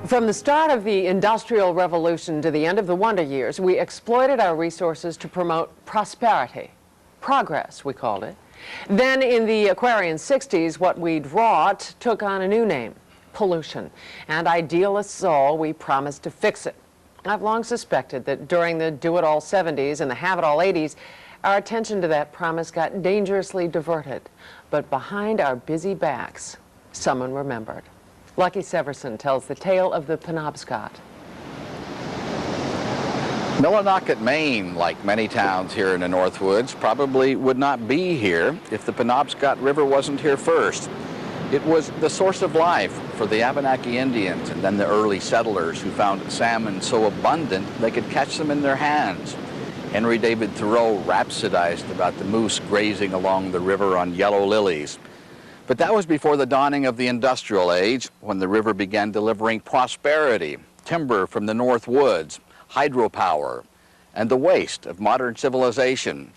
From the start of the Industrial Revolution to the end of the Wonder Years, we exploited our resources to promote prosperity. Progress, we called it. Then in the Aquarian 60s, what we'd wrought took on a new name, pollution. And idealists all, we promised to fix it. I've long suspected that during the do-it-all 70s and the have-it-all 80s, our attention to that promise got dangerously diverted. But behind our busy backs, someone remembered. Lucky Severson tells the tale of the Penobscot. Millinocket, Maine, like many towns here in the Northwoods, probably would not be here if the Penobscot River wasn't here first. It was the source of life for the Abenaki Indians and then the early settlers who found salmon so abundant they could catch them in their hands. Henry David Thoreau rhapsodized about the moose grazing along the river on yellow lilies. But that was before the dawning of the Industrial Age, when the river began delivering prosperity, timber from the North Woods, hydropower, and the waste of modern civilization.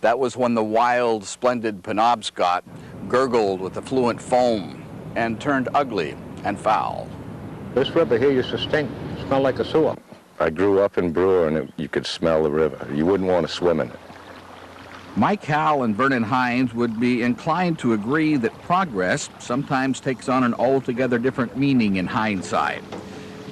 That was when the wild, splendid Penobscot gurgled with affluent foam and turned ugly and foul. This river here used to stink, smell like a sewer. I grew up in Brewer, and you could smell the river. You wouldn't want to swim in it. Mike Howell and Vernon Hines would be inclined to agree that progress sometimes takes on an altogether different meaning in hindsight.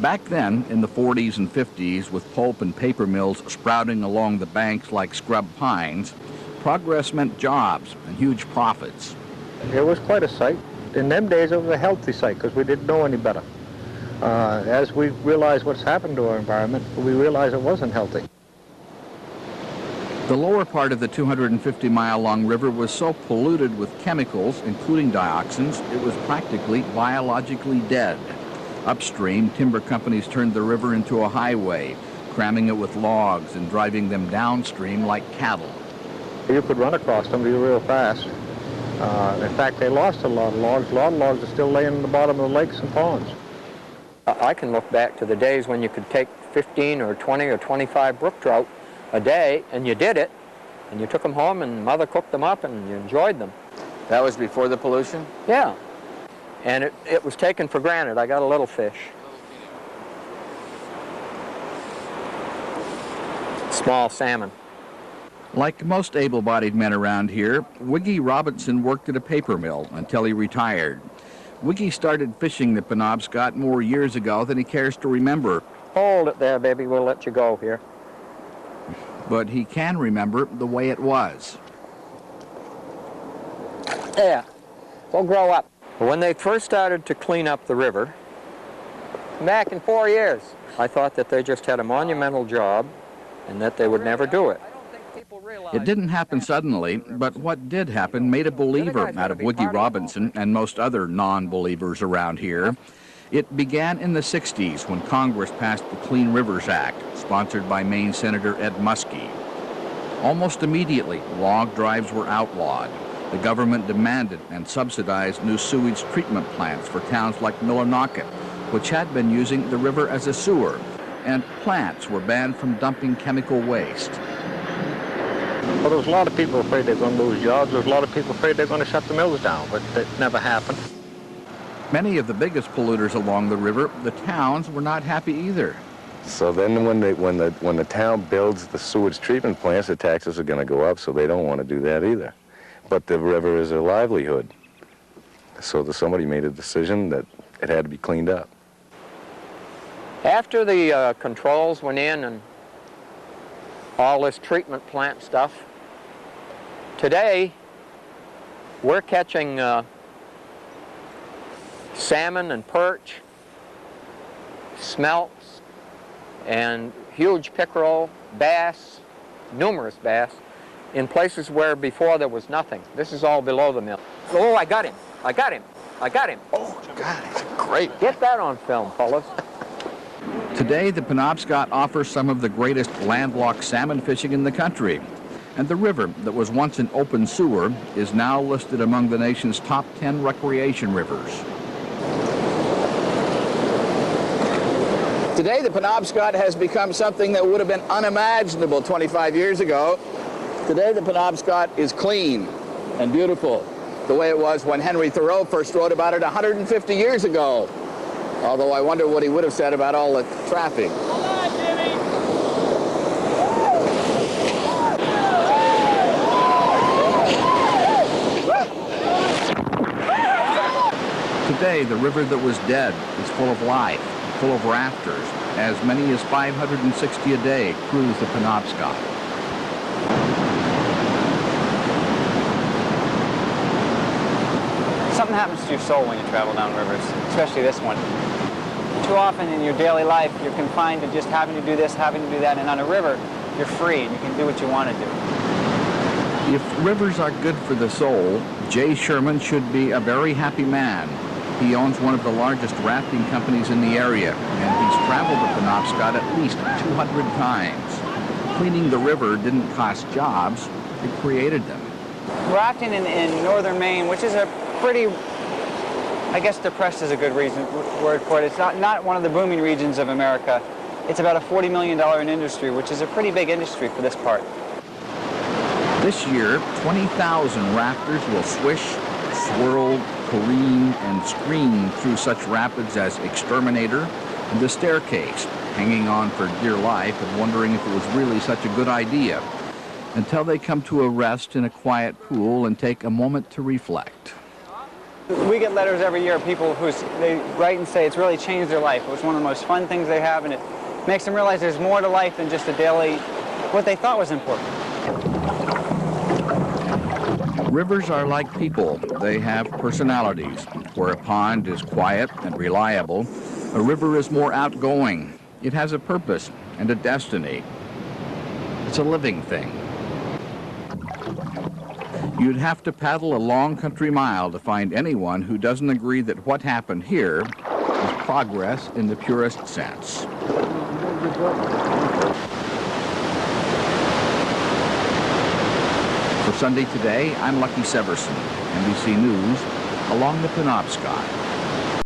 Back then, in the 40s and 50s, with pulp and paper mills sprouting along the banks like scrub pines, progress meant jobs and huge profits. It was quite a sight. In them days, it was a healthy sight because we didn't know any better. As we realized what's happened to our environment, we realized it wasn't healthy. The lower part of the 250-mile-long river was so polluted with chemicals, including dioxins, it was practically biologically dead. Upstream, timber companies turned the river into a highway, cramming it with logs and driving them downstream like cattle. You could run across them real fast. In fact, they lost a lot of logs. A lot of logs are still laying in the bottom of the lakes and ponds. I can look back to the days when you could take 15 or 20 or 25 brook trout a day, and you did it, and you took them home, and Mother cooked them up, and you enjoyed them. That was before the pollution? Yeah. And it was taken for granted. I got a little fish. Small salmon. Like most able-bodied men around here, Wiggy Robinson worked at a paper mill until he retired. Wiggy started fishing the Penobscot more years ago than he cares to remember. Hold it there, baby. We'll let you go here. But he can remember the way it was. There. Go grow up. When they first started to clean up the river, back in 4 years, I thought that they just had a monumental job and that they would never do it. It didn't happen suddenly, but what did happen made a believer out of Wiggy Robinson and most other non-believers around here. It began in the 60s when Congress passed the Clean Rivers Act, sponsored by Maine Senator Ed Muskie. Almost immediately, log drives were outlawed. The government demanded and subsidized new sewage treatment plants for towns like Millinocket, which had been using the river as a sewer, and plants were banned from dumping chemical waste. Well, there was a lot of people afraid they were going to lose jobs. There was a lot of people afraid they were going to shut the mills down, but that never happened. Many of the biggest polluters along the river, the towns, were not happy either. So then when the town builds the sewage treatment plants, the taxes are going to go up, so they don't want to do that either. But the river is a livelihood. So somebody made a decision that it had to be cleaned up. After the controls went in and all this treatment plant stuff, today we're catching salmon and perch, smelts, and huge pickerel, bass, numerous bass, in places where before there was nothing. This is all below the mill. Oh, I got him. I got him. I got him. Oh, God, it's great. Get that on film, fellas. Today, the Penobscot offers some of the greatest landlocked salmon fishing in the country. And the river that was once an open sewer is now listed among the nation's top 10 recreation rivers. Today, the Penobscot has become something that would have been unimaginable 25 years ago. Today, the Penobscot is clean and beautiful, the way it was when Henry Thoreau first wrote about it 150 years ago. Although I wonder what he would have said about all the traffic. Today, the river that was dead is full of life, full of rafters. As many as 560 a day cruise the Penobscot. Something happens to your soul when you travel down rivers, especially this one. Too often in your daily life, you're confined to just having to do this, having to do that, and on a river, you're free and you can do what you want to do. If rivers are good for the soul, Jay Sherman should be a very happy man. He owns one of the largest rafting companies in the area, and he's traveled the Penobscot at least 200 times. Cleaning the river didn't cost jobs, it created them. Rafting in northern Maine, which is a pretty, I guess depressed is a good word for it. It's not one of the booming regions of America. It's about a $40 million industry, which is a pretty big industry for this part. This year, 20,000 rafters will swish, swirl, careen, and scream through such rapids as Exterminator and The Staircase, hanging on for dear life and wondering if it was really such a good idea, until they come to a rest in a quiet pool and take a moment to reflect. We get letters every year of people they write and say it's really changed their life. It was one of the most fun things they have, and it makes them realize there's more to life than just a daily, what they thought was important. Rivers are like people. They have personalities. Where a pond is quiet and reliable, a river is more outgoing. It has a purpose and a destiny. It's a living thing. You'd have to paddle a long country mile to find anyone who doesn't agree that what happened here is progress in the purest sense. For Sunday Today, I'm Lucky Severson, NBC News, along the Penobscot.